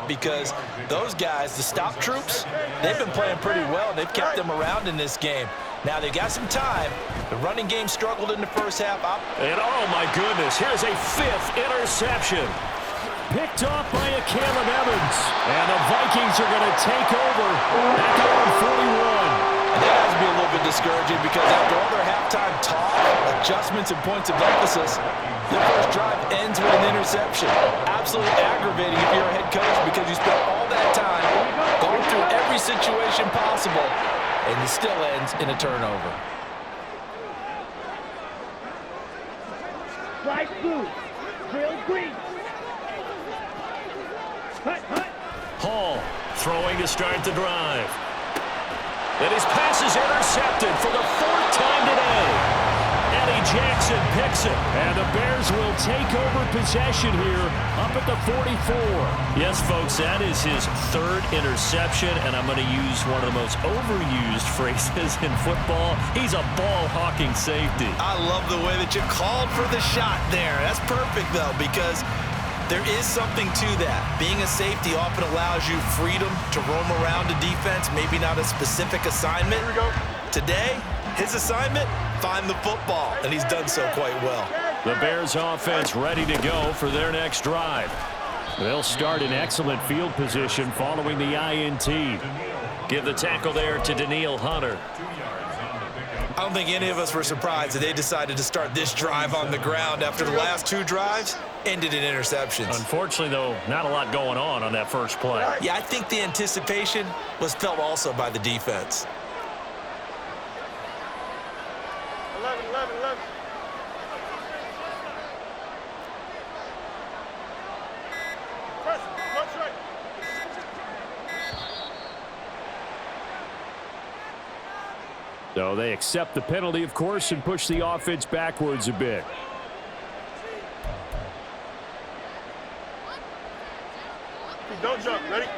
that because those guys, the stop troops, they've been playing pretty well. They've kept them around in this game. Now, they got some time. The running game struggled in the first half. And, oh, my goodness, here's a 5th interception. Picked off by a Caleb Evans. And the Vikings are going to take over at their own 41. And that has to be a little bit discouraging because after all their halftime talk, adjustments, and points of emphasis, their first drive ends with an interception. Absolutely aggravating if you're a head coach because you spent all that time going through every situation possible, and it still ends in a turnover. Light blue, grill green. Hall throwing to start the drive. And his pass is intercepted for the 4th time today. Eddie Jackson picks it. And the Bears will take over possession here up at the 44. Yes, folks, that is his 3rd interception. And I'm going to use one of the most overused phrases in football. He's a ball-hawking safety. I love the way that you called for the shot there. That's perfect, though, because there is something to that. Being a safety often allows you freedom to roam around a defense, maybe not a specific assignment. Here we go. Today, his assignment, find the football, and he's done so quite well. The Bears offense ready to go for their next drive. They'll start in excellent field position following the INT. Give the tackle there to Daniil Hunter. I don't think any of us were surprised that they decided to start this drive on the ground after the last 2 drives ended in interceptions. Unfortunately, though, not a lot going on that first play. Yeah, I think the anticipation was felt also by the defense. 11. Press, left, right. So they accept the penalty, of course, and push the offense backwards a bit. Don't jump. Ready? Hey,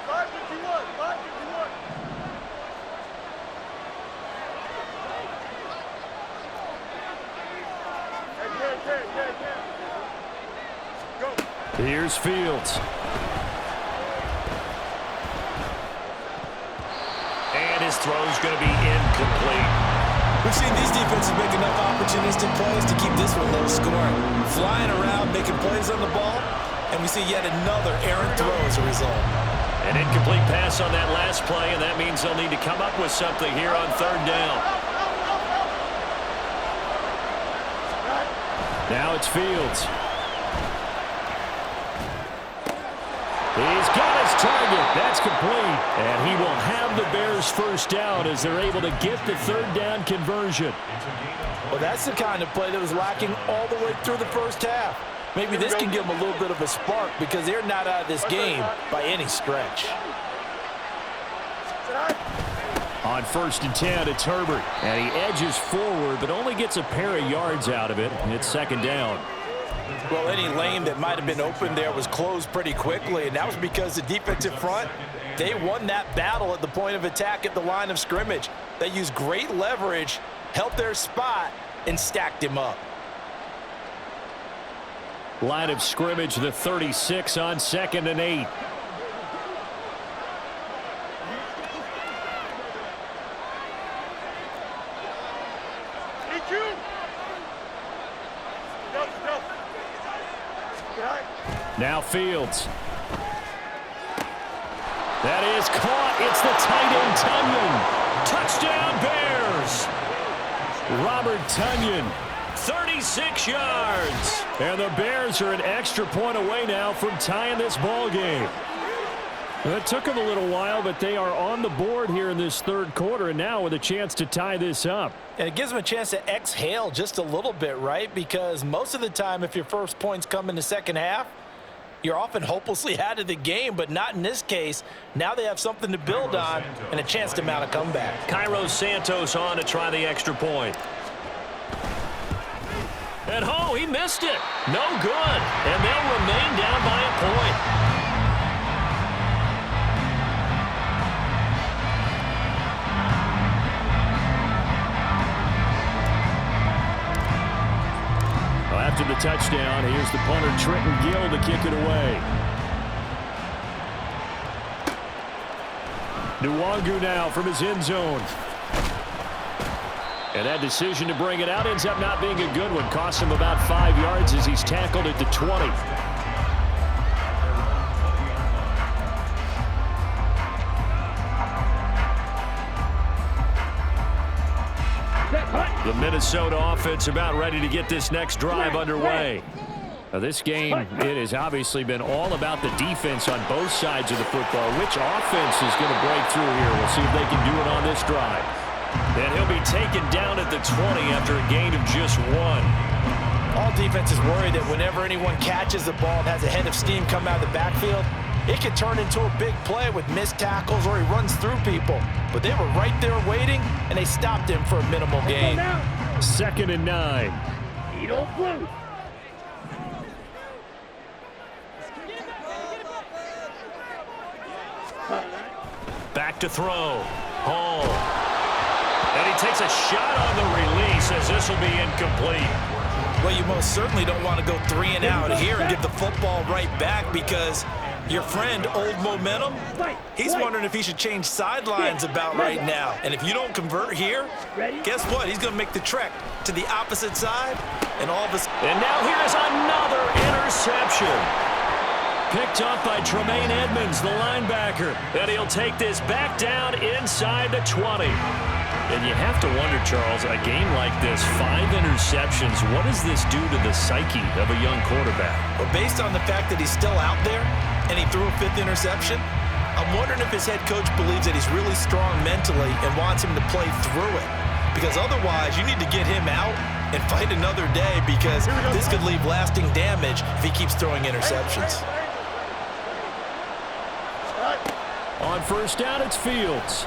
551. 551. Hey, go. Here's Fields. And his throw's going to be incomplete. We've seen these defenses make enough opportunistic plays to keep this one low scoring. Flying around, making plays on the ball, and we see yet another errant throw as a result. An incomplete pass on that last play, and that means they'll need to come up with something here on 3rd down. Now it's Fields. He's got his target. That's complete. And he will have the Bears first down as they're able to get the 3rd down conversion. Well, that's the kind of play that was lacking all the way through the first half. Maybe this can give them a little bit of a spark because they're not out of this game by any stretch. On 1st and 10, it's Herbert. And he edges forward, but only gets a pair of yards out of it. And it's 2nd down. Well, any lane that might have been open there was closed pretty quickly, and that was because the defensive front, they won that battle at the point of attack at the line of scrimmage. They used great leverage, helped their spot, and stacked him up. Line of scrimmage, the 36 on 2nd and 8. Now Fields. That is caught. It's the tight end, Tonyan. Touchdown, Bears. Robert Tonyan, 36 yards. And the Bears are an extra point away now from tying this ball game. It took them a little while, but they are on the board here in this 3rd quarter, and now with a chance to tie this up. And it gives them a chance to exhale just a little bit, right? Because most of the time, if your first points come in the second half, you're often hopelessly out of the game, but not in this case. Now they have something to build on and a chance to mount a comeback. Cairo Santos on to try the extra point. And he missed it. No good. And they'll remain down by a point. after the touchdown. Here's the punter, Trenton Gill, to kick it away. Nwangu now from his end zone. And that decision to bring it out ends up not being a good one. Costs him about 5 yards as he's tackled at the 20. The Minnesota offense about ready to get this next drive underway. Now this game, it has obviously been all about the defense on both sides of the football. Which offense is going to break through here? We'll see if they can do it on this drive. And he'll be taken down at the 20 after a gain of just 1. All defenses worry that whenever anyone catches the ball and has a head of steam come out of the backfield, it could turn into a big play with missed tackles or he runs through people. But they were right there waiting, and they stopped him for a minimal gain. 2nd and 9. Back to throw. Hall. And he takes a shot on the release as this will be incomplete. Well, you most certainly don't want to go 3 and out here and give the football right back because your friend, Old Momentum, he's wondering if he should change sidelines about right now. And if you don't convert here, guess what? He's going to make the trek to the opposite side, and all of a sudden. And now here is another interception. Picked up by Tremaine Edmonds, the linebacker. And he'll take this back down inside the 20. And you have to wonder, Charles, a game like this, 5 interceptions, what does this do to the psyche of a young quarterback? Well, based on the fact that he's still out there and he threw a 5th interception, I'm wondering if his head coach believes that he's really strong mentally and wants him to play through it. Because otherwise, you need to get him out and fight another day because this could leave lasting damage if he keeps throwing interceptions. On 1st down, it's Fields.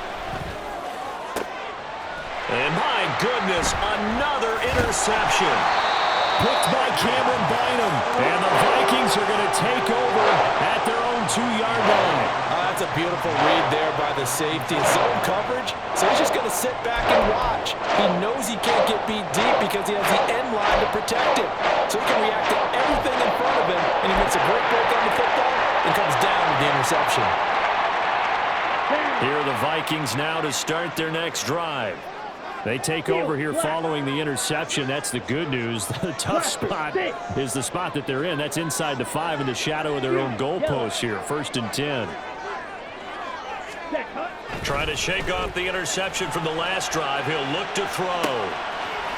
And my goodness, another interception. Picked by Cameron Bynum. And the Vikings are going to take over at their own 2-yard line. That's a beautiful read there by the safety. Zone coverage, so he's just going to sit back and watch. He knows he can't get beat deep because he has the end line to protect him. So he can react to everything in front of him, and he makes a great break on the football and comes down with the interception. Here are the Vikings now to start their next drive. They take over here following the interception. That's the good news. The tough spot is the spot that they're in. That's inside the 5 in the shadow of their own goalpost here. 1st and 10. Trying to shake off the interception from the last drive. He'll look to throw.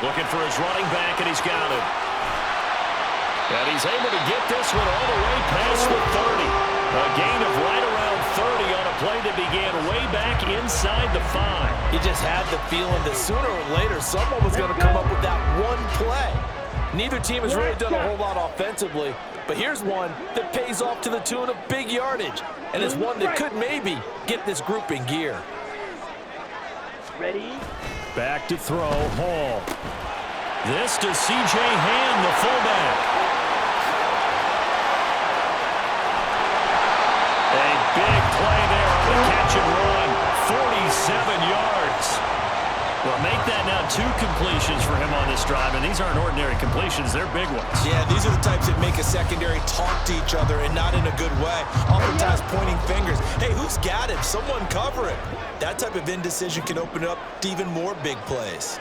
Looking for his running back, and he's got him. And he's able to get this one all the way past the 30. A gain of right around 30 on a play that began way back inside the 5. He just had the feeling that sooner or later someone was going to come up with that one play. Neither team has really done a whole lot offensively, but here's one that pays off to the tune of big yardage, and it's one that could maybe get this group in gear. Ready? Back to throw, Hall. This to C.J. Ham, the fullback. Big play there on the catch and run. 47 yards. Well, make that now 2 completions for him on this drive, and these aren't ordinary completions. They're big ones. Yeah, these are the types that make a secondary talk to each other and not in a good way. Oftentimes pointing fingers. Hey, who's got him? Someone cover him. That type of indecision can open up to even more big plays.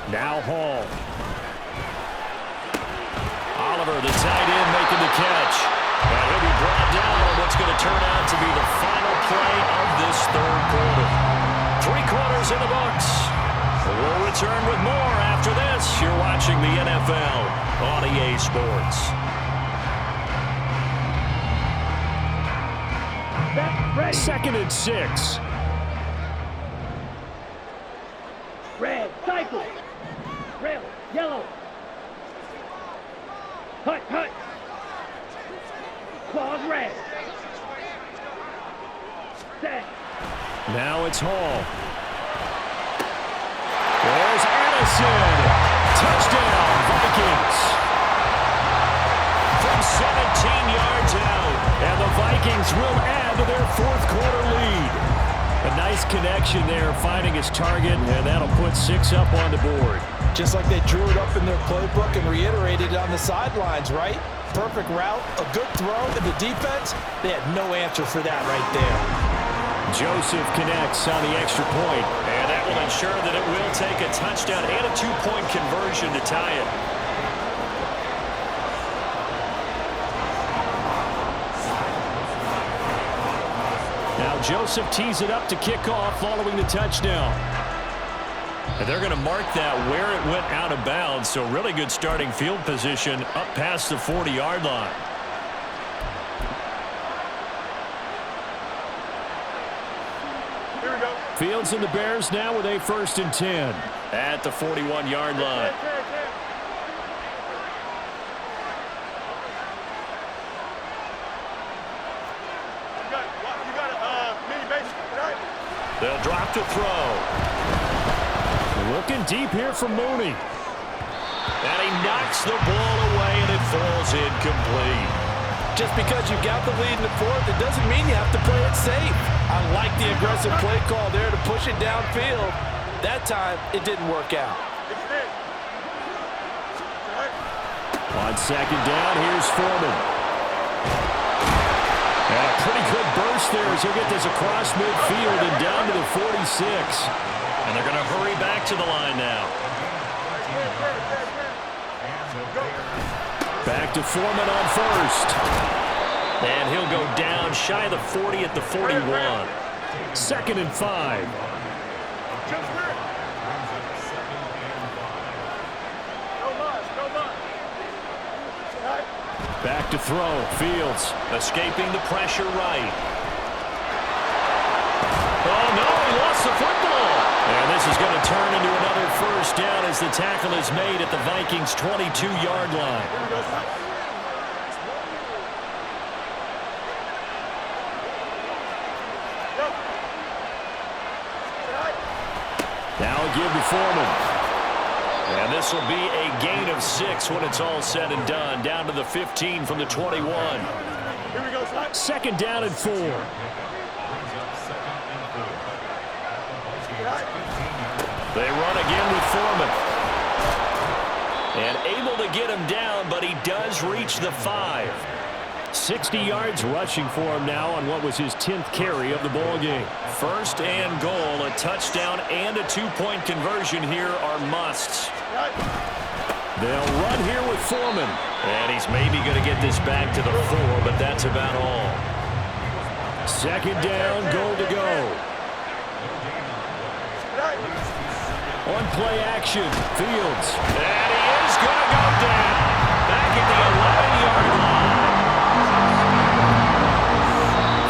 Now Hall. Oliver, the tight end, making the catch. And he'll be brought down on what's going to turn out to be the final play of this 3rd quarter. 3 quarters in the books. We'll return with more after this. You're watching the NFL on EA Sports. Ready. 2nd and 6. Red, cycle. Red, yellow. Hut, hut. Claws red. Set. Now it's Hall. There's Addison. Touchdown, Vikings. From 17 yards out. Vikings will add to their fourth quarter lead. A nice connection there, finding his target, and that'll put 6 up on the board. Just like they drew it up in their playbook and reiterated it on the sidelines, right? Perfect route, a good throw, and the defense, they had no answer for that right there. Joseph connects on the extra point, and that will ensure that it will take a touchdown and a 2-point conversion to tie it. Now Joseph tees it up to kick off following the touchdown. And they're going to mark that where it went out of bounds, so really good starting field position up past the 40-yard line. Here we go. Fields and the Bears now with a 1st and 10 at the 41-yard line. You got a mini base, right? They'll drop to throw. Looking deep here from Mooney. And he knocks the ball away, and it falls incomplete. Just because you got the lead in the fourth, it doesn't mean you have to play it safe. I like the aggressive play call there to push it downfield. That time, it didn't work out. On 2nd down, here's Foreman. And a pretty good burst there as he'll get this across midfield and down to the 46. And they're going to hurry back to the line now. Back to Foreman on 1st. And he'll go down shy of the 40 at the 41. 2nd and 5. Back to throw. Fields escaping the pressure right. Oh, no, he lost the football. And this is going to turn into another 1st down as the tackle is made at the Vikings' 22-yard line. Now a give to Foreman. And this will be a gain of 6 when it's all said and done. Down to the 15 from the 21. 2nd down and 4. They run again with Foreman. And able to get him down, but he does reach the 5. 60 yards rushing for him now on what was his 10th carry of the ball game. 1st and goal, a touchdown and a 2-point conversion here are musts. They'll run here with Foreman. And he's maybe going to get this back to the 4, but that's about all. 2nd down, goal to go. On play action, Fields. And he is going to go down. Back at the 11-yard line.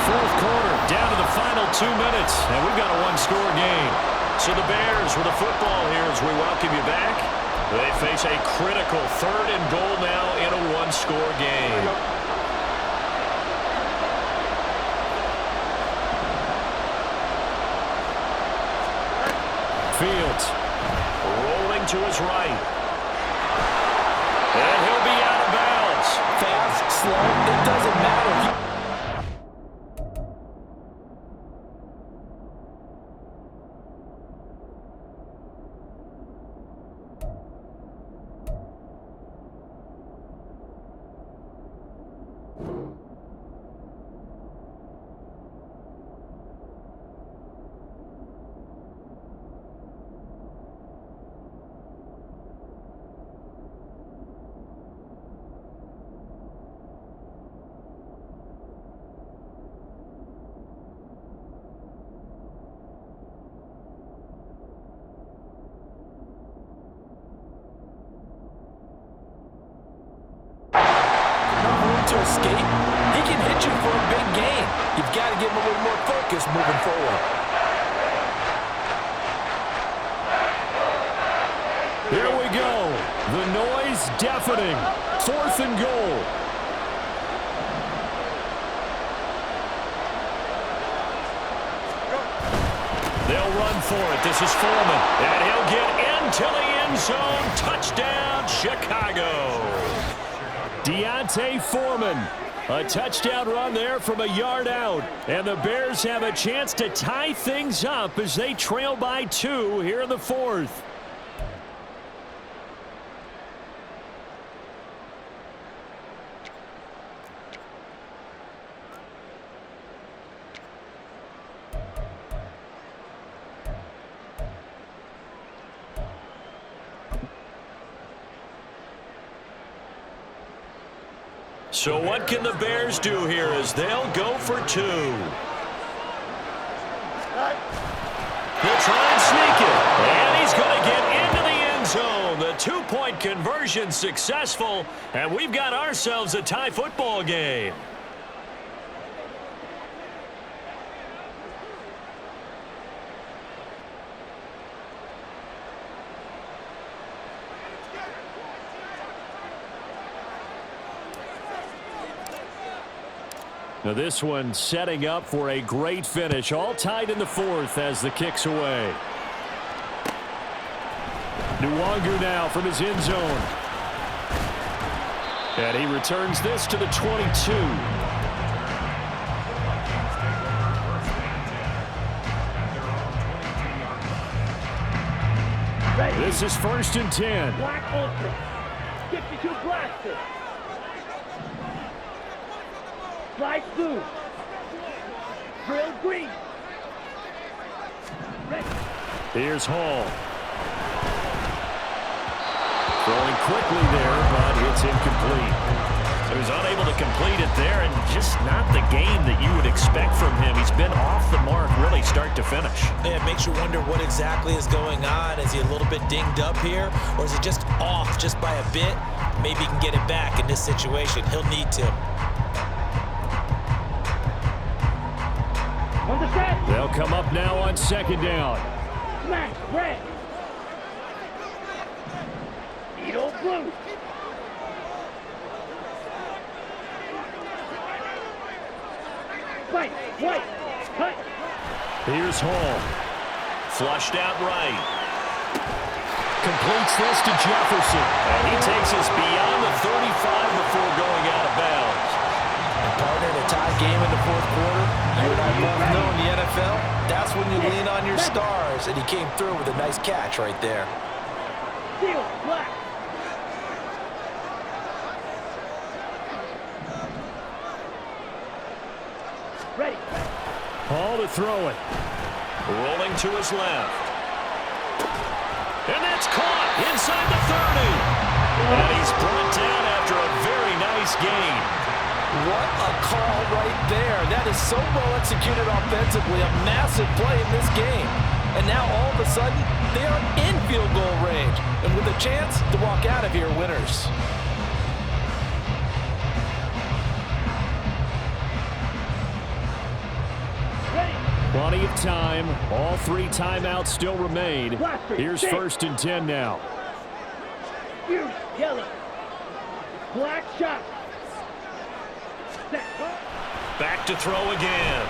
4th quarter, down to the final 2 minutes. And we've got a 1-score game. So the Bears with the football here as we welcome you back. They face a critical 3rd and goal now in a 1-score game. Fields rolling to his right. And he'll be out of bounds. Fast, slow, it doesn't matter. To escape, he can hit you for a big gain. You've got to give him a little more focus moving forward. Here we go. The noise deafening. 4th and goal. They'll run for it. This is Foreman. And he'll get into the end zone. Touchdown, Chicago. Deontay Foreman A touchdown run there from a yard out. And the Bears have a chance to tie things up as they trail by 2 here in the 4th. So what can the Bears do here as they'll go for 2? He'll try and sneak it. And he's going to get into the end zone. The 2-point conversion successful. And we've got ourselves a tie football game. Now this one setting up for a great finish. All tied in the 4th as the kick's away. Nwangu now from his end zone. And he returns this to the 22. This is 1st and 10. Black Ultra. 52 blaster. Slide blue. Drill green. Ready. Here's Hall. Throwing quickly there, but it's incomplete. He was unable to complete it there, and just not the game that you would expect from him. He's been off the mark really start to finish. Yeah, it makes you wonder what exactly is going on. Is he a little bit dinged up here, or is he just off just by a bit? Maybe he can get it back in this situation. He'll need to. On the set. They'll come up now on 2nd down. Smash. Red. Eagle blue. White. White. Cut. Here's Hall. Flushed out right. Completes this to Jefferson. And he takes us beyond the 35 before going out of bounds. And partner, the tie game in the 4th quarter, you and I both know in the NFL, that's when you lean on your stars. And he came through with a nice catch right there. Steel. Black. Ready. Hall to throw it. Rolling to his left. And that's caught inside the 30. And he's brought down after a very nice gain. What a call right there. That is so well executed offensively. A massive play in this game. And now all of a sudden, they are in field goal range. And with a chance to walk out of here winners. Plenty of time. All 3 timeouts still remain. Here's 1st and 10 now. Fuse. Yellow. Black shot. Set. Back to throw again.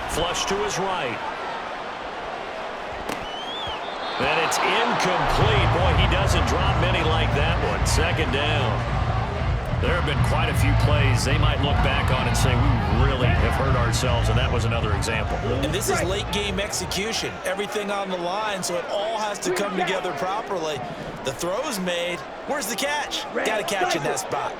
Flush to his right. And it's incomplete. Boy, he doesn't drop many like that one. 2nd down. There have been quite a few plays they might look back on and say, we really have hurt ourselves, and that was another example. And this is late game execution. Everything on the line, so it all has to come together properly. The throw's made. Where's the catch? Got to catch in that spot.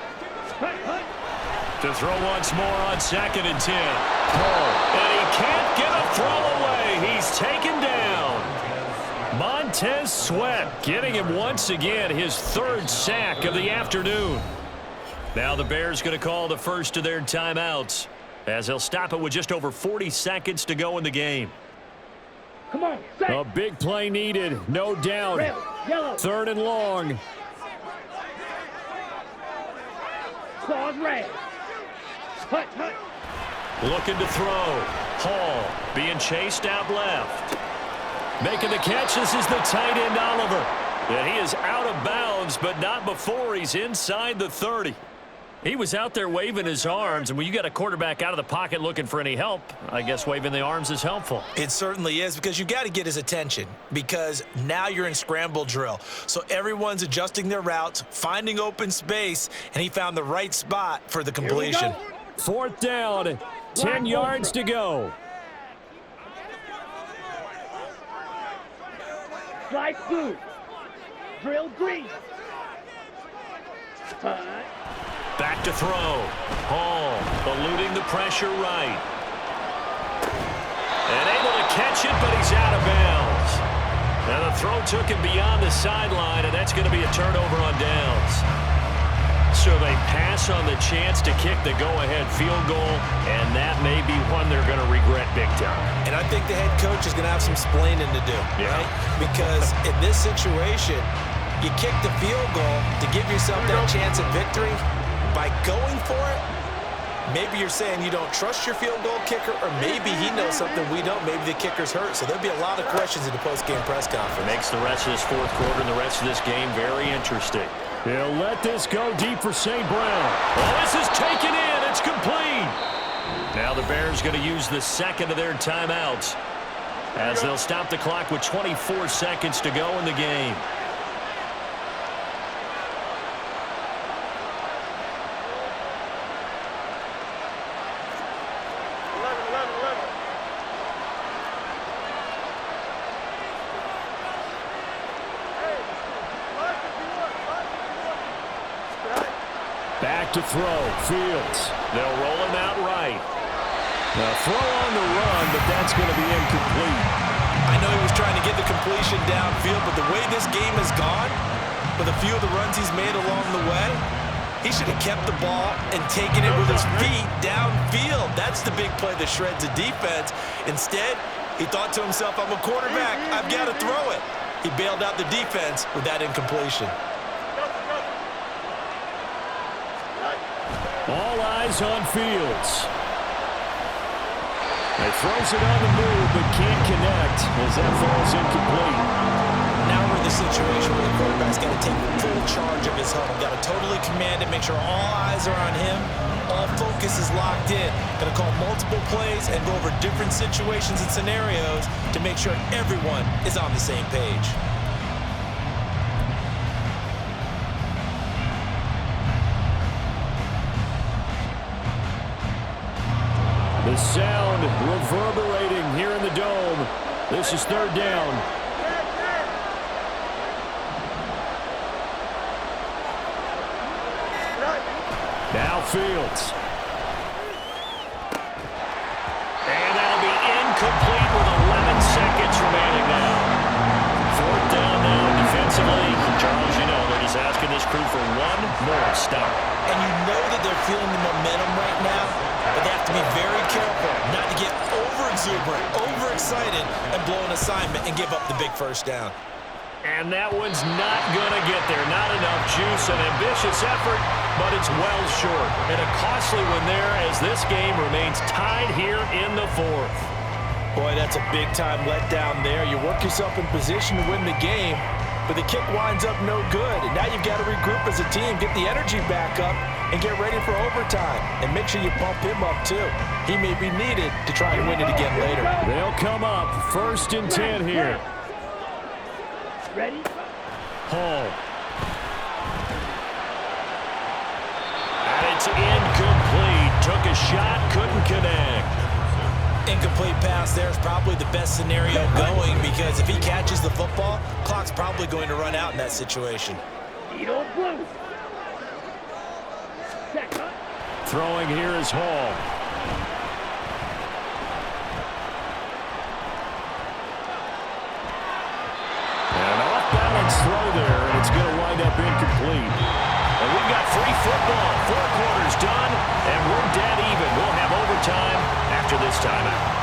To throw once more on 2nd and 10. And he can't get a throw away. He's taken down. Montez Sweat getting him once again his 3rd sack of the afternoon. Now the Bears going to call the first of their timeouts as they'll stop it with just over 40 seconds to go in the game. Come on, set. A big play needed, no doubt. Red. Yellow. 3rd and long. Claws red. Hut, hut. Looking to throw. Hall being chased out left. Making the catch. This is the tight end, Oliver. And he is out of bounds, but not before he's inside the 30. He was out there waving his arms, and when you got a quarterback out of the pocket looking for any help, I guess waving the arms is helpful. It certainly is, because you got to get his attention, because now you're in scramble drill. So everyone's adjusting their routes, finding open space, and he found the right spot for the completion. 4th down, 10 yards to go. Slide blue. Drill green. Back to throw. Hall eluding the pressure right. And able to catch it, but he's out of bounds. Now the throw took him beyond the sideline, and that's going to be a turnover on downs. So they pass on the chance to kick the go-ahead field goal, and that may be one they're going to regret big time. And I think the head coach is going to have some splaining to do, right? Because in this situation, you kick the field goal to give yourself that chance at victory. By going for it, maybe you're saying you don't trust your field goal kicker, or maybe he knows something we don't. Maybe the kicker's hurt. So there'll be a lot of questions in the post-game press conference. Makes the rest of this 4th quarter and the rest of this game very interesting. He'll let this go deep for St. Brown. Oh, this is taken in. It's complete. Now the Bears going to use the second of their timeouts as they'll stop the clock with 24 seconds to go in the game. Back to throw. Fields. They'll roll him out right. Now throw on the run, but that's going to be incomplete. I know he was trying to get the completion downfield, but the way this game has gone, with a few of the runs he's made along the way, he should have kept the ball and taken it with his feet downfield. That's the big play that shreds the defense. Instead, he thought to himself, I'm a quarterback. I've got to throw it. He bailed out the defense with that incompletion. All eyes on Fields. He throws it on the move, but can't connect as that falls incomplete. Now we're in the situation where the quarterback's got to take full charge of his huddle. Got to totally command it, make sure all eyes are on him. All focus is locked in. Got to call multiple plays and go over different situations and scenarios to make sure everyone is on the same page. The sound reverberating here in the dome. This is 3rd down. Now Fields. And that'll be incomplete with 11 seconds remaining now. 4th down now defensively. Charles, you know they're just asking this crew for one more stop. And you know that they're feeling the momentum right now, but they have to be very careful not to get over-exuberant, over-excited, and blow an assignment and give up the big 1st down. And that one's not going to get there. Not enough juice, an ambitious effort, but it's well short. And a costly one there as this game remains tied here in the 4th. Boy, that's a big-time letdown there. You work yourself in position to win the game, but the kick winds up no good. And now you've got to regroup as a team, get the energy back up, and get ready for overtime. And make sure you pump him up, too. He may be needed to try and win it again later. They'll come up 1st and 10 here. Ready? Hall. And it's incomplete. Took a shot, couldn't connect. Incomplete pass there is probably the best scenario going, because if he catches the football, clock's probably going to run out in that situation. Needle blue. Throwing here is Hall. An off-balance throw there, and it's going to wind up incomplete. And we've got free football. 4 quarters done, and we're dead even. We'll have overtime after this timeout.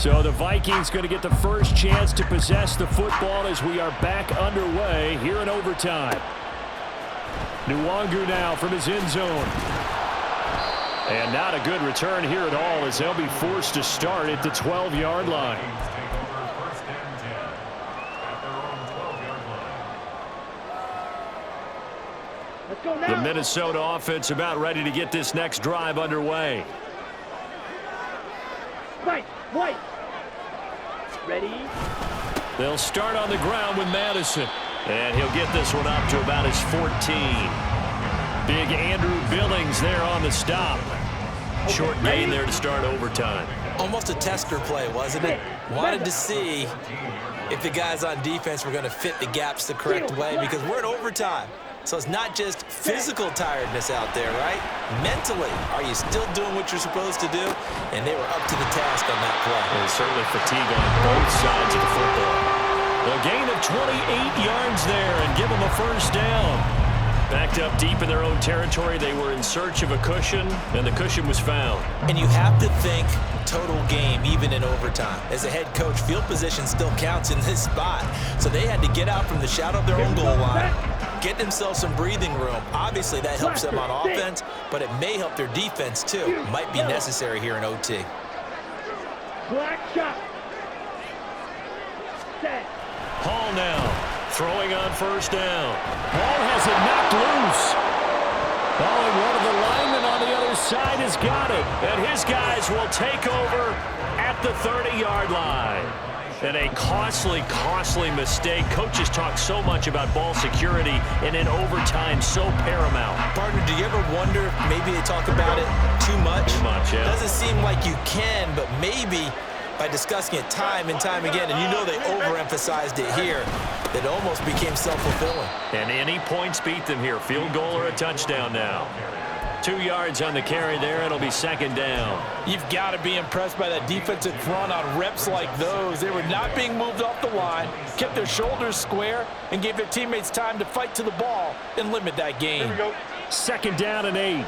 So the Vikings going to get the first chance to possess the football as we are back underway here in overtime. Nwangu now from his end zone. And not a good return here at all as they'll be forced to start at the 12-yard line. Let's go now. The Minnesota offense about ready to get this next drive underway. White. Ready? They'll start on the ground with Madison. And he'll get this one up to about his 14. Big Andrew Billings there on the stop. Short gain there to start overtime. Almost a tester play, wasn't it? Wanted to see if the guys on defense were going to fit the gaps the correct way because we're in overtime. So it's not just physical tiredness out there, right? Mentally, are you still doing what you're supposed to do? And they were up to the task on that play. And certainly fatigue on both sides of the football. A gain of 28 yards there and give them a first down. Backed up deep in their own territory, they were in search of a cushion, and the cushion was found. And you have to think total game, even in overtime. As a head coach, field position still counts in this spot. So they had to get out from the shadow of their own goal line, get themselves some breathing room. Obviously, that helps them on offense, but it may help their defense, too. Might be necessary here in OT. Black shot. Set. Hall now. Throwing on first down. Ball has it knocked loose. Oh, and one of the linemen on the other side has got it. And his guys will take over at the 30-yard line. And a costly mistake. Coaches talk so much about ball security, and in overtime, so paramount. Partner, do you ever wonder if maybe they talk about it too much? Too much, yeah. Doesn't seem like you can, but maybe by discussing it time and time again, and you know they overemphasized it here, it almost became self-fulfilling. And any points beat them here. Field goal or a touchdown now. 2 yards on the carry there. It'll be second down. You've got to be impressed by that defensive front on reps like those. They were not being moved off the line, kept their shoulders square, and gave their teammates time to fight to the ball and limit that gain. Here we go. Second down and 8.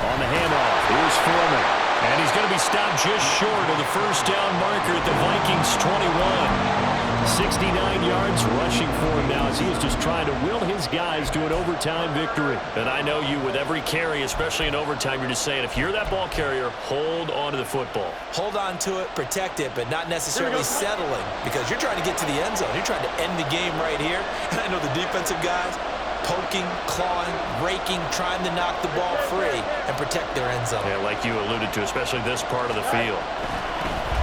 On the handoff, here's Foreman. And he's going to be stopped just short of the first down marker at the Vikings 21. 69 yards rushing for him now as he is just trying to will his guys to an overtime victory. And I know you with every carry, especially in overtime, you're just saying if you're that ball carrier, hold on to the football. Hold on to it, protect it, but not necessarily settling because you're trying to get to the end zone. You're trying to end the game right here. And I know the defensive guys poking, clawing, raking, trying to knock the ball free and protect their end zone. Yeah, like you alluded to, especially this part of the field.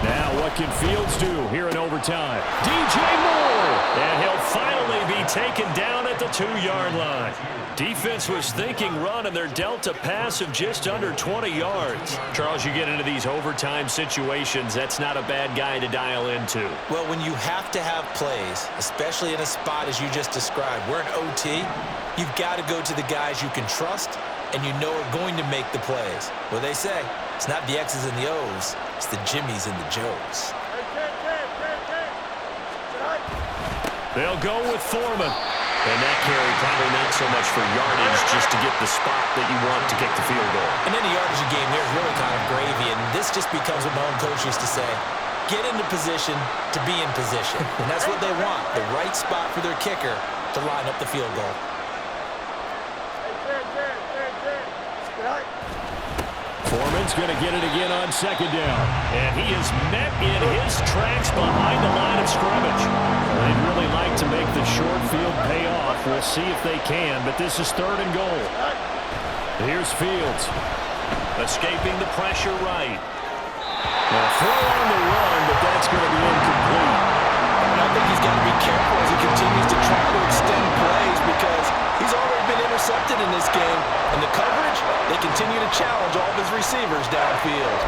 Now, what can Fields do here in overtime? DJ Moore! And he'll finally be taken down at the 2-yard line. Defense was thinking run, and they're dealt a pass of just under 20 yards. Charles, you get into these overtime situations, that's not a bad guy to dial into. Well, when you have to have plays, especially in a spot as you just described, we're in OT, you've got to go to the guys you can trust and you know are going to make the plays. Well, they say it's not the X's and the O's, it's the Jimmies and the Joes. They'll go with Foreman. And that carry probably not so much for yardage, just to get the spot that you want to kick the field goal. And any yardage game there is really kind of gravy, and this just becomes what my own coach used to say, get into position to be in position. And that's what they want, the right spot for their kicker to line up the field goal. Foreman's going to get it again on second down. And he is met in his tracks behind the line of scrimmage. They'd really like to make the short field pay off. We'll see if they can, but this is third and goal. Here's Fields. Escaping the pressure right. Now throw on the run, but that's going to be incomplete. And I think he's got to be careful as he continues to try to extend plays because he's already been intercepted in this game. And the coverage, they continue to challenge all of his receivers downfield.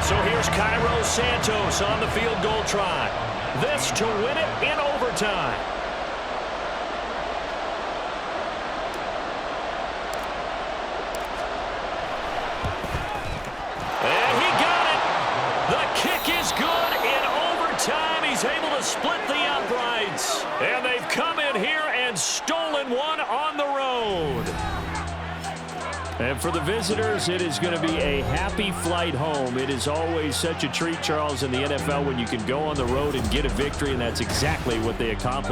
So here's Cairo Santos on the field goal try. This to win it in overtime. And he got it. The And for the visitors, it is going to be a happy flight home. It is always such a treat, Charles, in the NFL when you can go on the road and get a victory, and that's exactly what they accomplished.